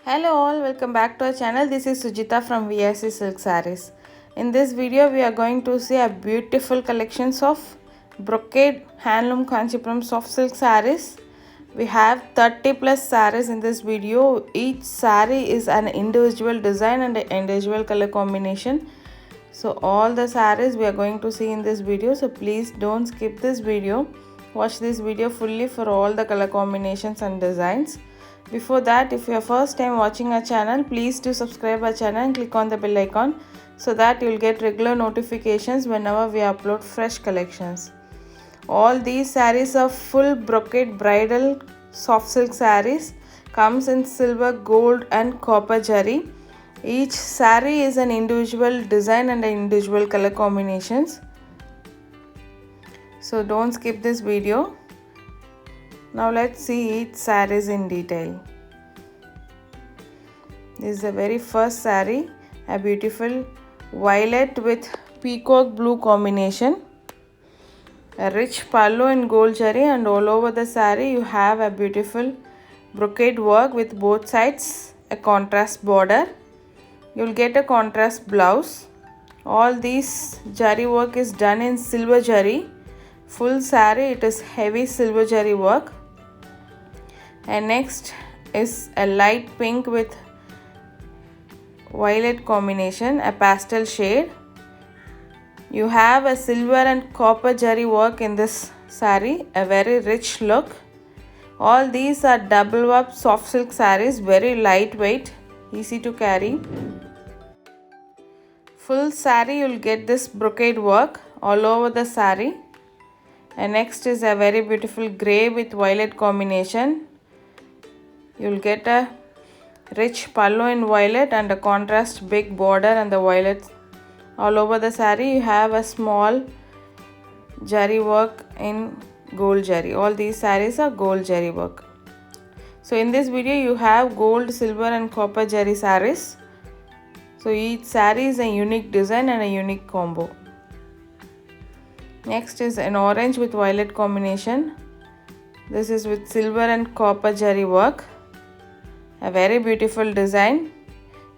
Hello all, welcome back to our channel. This is Sujita from VIC Silk Sarees. In this video, we are going to see a beautiful collections of brocade handloom Kanchipuram soft silk sarees. We have 30 plus sarees in this video. Each saree is an individual design and an individual color combination. So all the sarees we are going to see in this video. So please don't skip this video. Watch this video fully for all the color combinations and designs. Before that, if you are first time watching our channel, please do subscribe our channel and click on the bell icon so that you will get regular notifications whenever we upload fresh collections. All these sarees are full brocade bridal soft silk sarees. Comes in silver, gold and copper jari. Each saree is an individual design and individual color combinations. So don't skip this video. Now let's see each sarees in detail. This is the very first saree, a beautiful violet with peacock blue combination. A rich pallu in gold jari, and all over the saree you have a beautiful brocade work with both sides a contrast border. You will get a contrast blouse. All these jari work is done in silver jari. Full saree it is heavy silver jari work. And next is a light pink with violet combination, a pastel shade. You have a silver and copper jari work in this saree, a very rich look. All these are double up soft silk sarees, very lightweight, easy to carry. Full saree you will get this brocade work all over the saree. And next is a very beautiful grey with violet combination. You will get a rich pallu in violet and a contrast big border and the violet all over the saree. You have a small jari work in gold jari. All these sarees are gold jari work. So in this video you have gold, silver and copper jari sarees. So each saree is a unique design and a unique combo. Next is an orange with violet combination. This is with silver and copper jari work. A very beautiful design.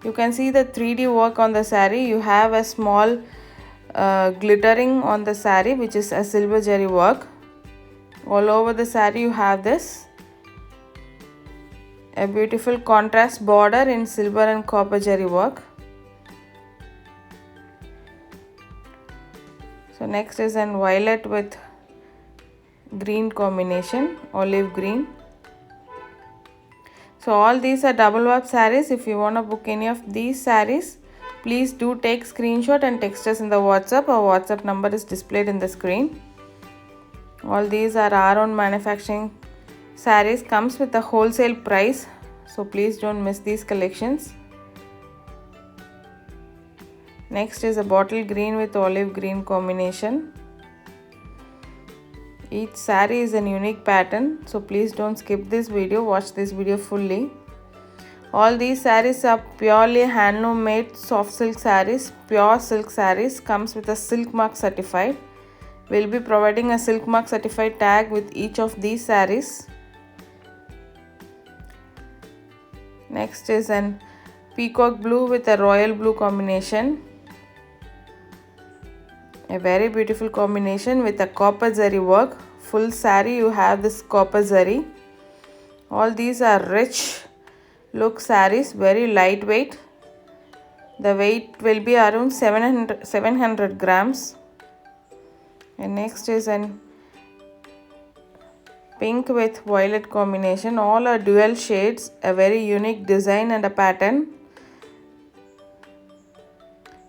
You can see the 3D work on the saree. You have a small glittering on the saree, which is a silver jari work. All over the saree you have this. A beautiful contrast border in silver and copper jari work. So next is an violet with green combination, olive green. So all these are double up sarees. If you want to book any of these sarees, please do take screenshot and text us in the WhatsApp. Our WhatsApp number is displayed in the screen. All these are our own manufacturing sarees. Comes with a wholesale price. So please don't miss these collections. Next is a bottle green with olive green combination. Each saree is a unique pattern, so please don't skip this video. Watch this video fully. All these sarees are purely handloom made soft silk sarees, pure silk sarees. Comes with a SILKMARK certified. We'll be providing a SILKMARK certified tag with each of these sarees. Next is an peacock blue with a royal blue combination. A very beautiful combination with a copper zari work. Full saree you have this copper zari. All these are rich look sarees, very lightweight. The weight will be around 700 grams. And next is an pink with violet combination. All are dual shades, a very unique design and a pattern.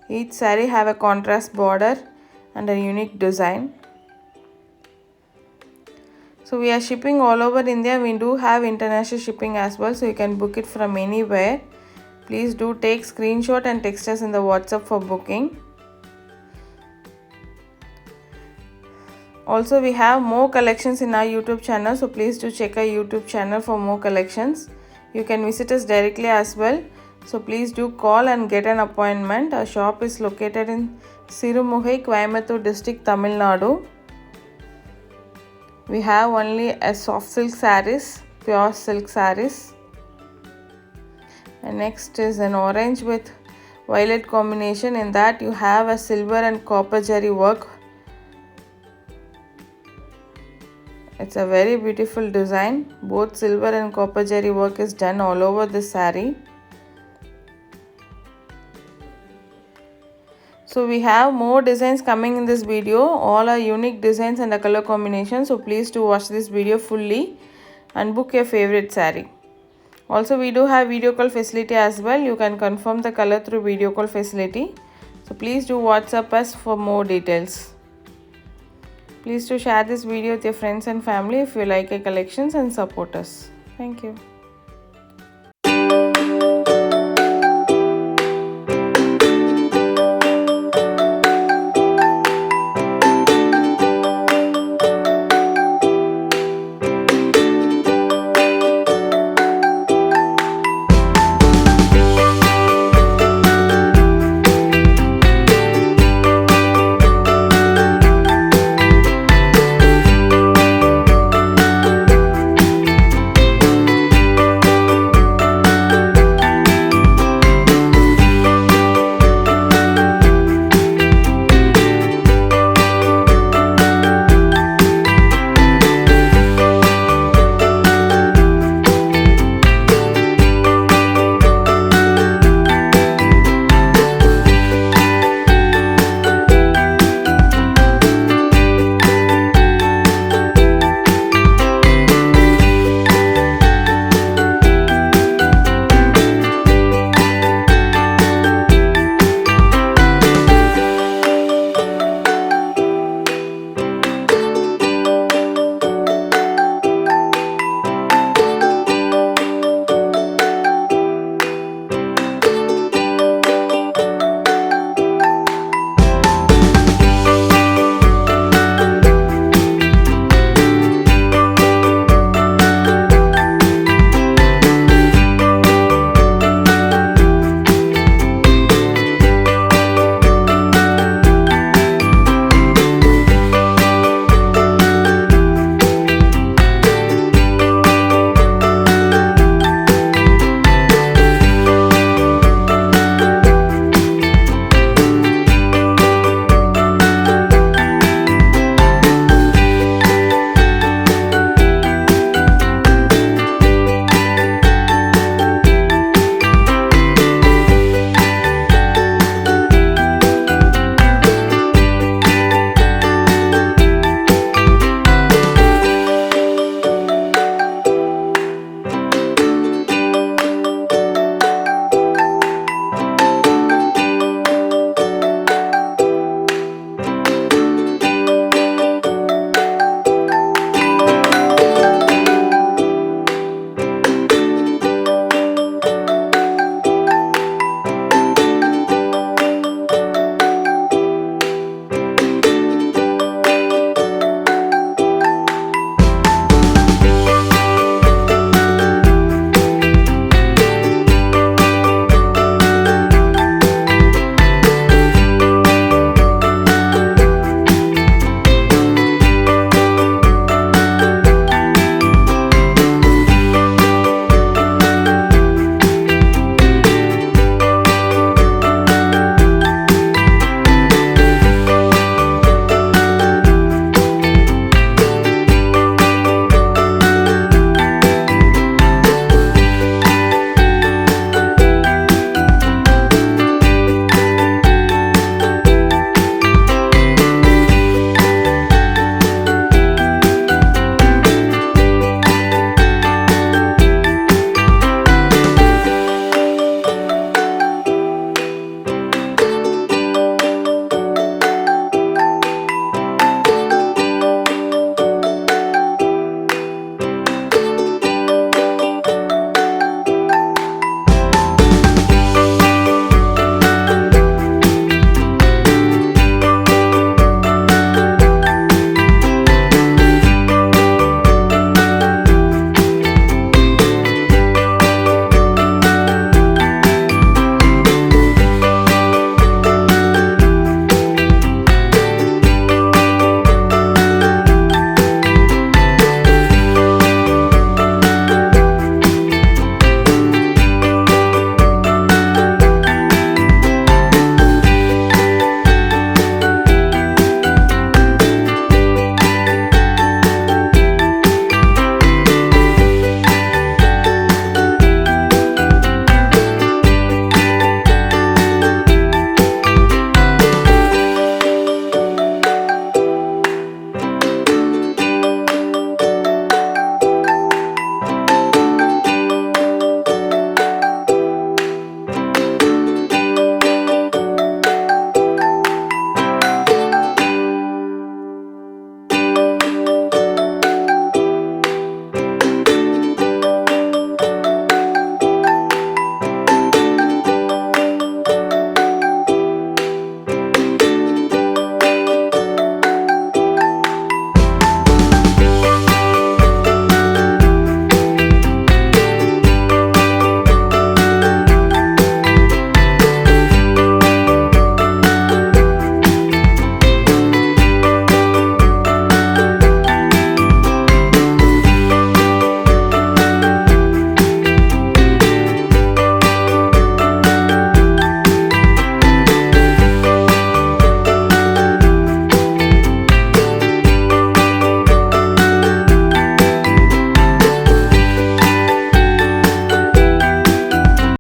Each saree have a contrast border and a unique design. So we are shipping all over India. We do have international shipping as well, so you can book it from anywhere. Please do take screenshot and text us in the WhatsApp for booking. Also we have more collections in our YouTube channel, so please do check our YouTube channel for more collections. You can visit us directly as well. So please do call and get an appointment. Our shop is located in Sirumugai, Coimbatore district, Tamil Nadu. We have only a soft silk sarees, pure silk sarees. And next is an orange with violet combination. In that you have a silver and copper jari work. It's a very beautiful design. Both silver and copper jari work is done all over this saree. So we have more designs coming in this video. All are unique designs and a color combination. So please do watch this video fully and book your favorite saree. Also, we do have video call facility as well. You can confirm the color through video call facility. So please do WhatsApp us for more details. Please do share this video with your friends and family if you like our collections and support us. Thank you.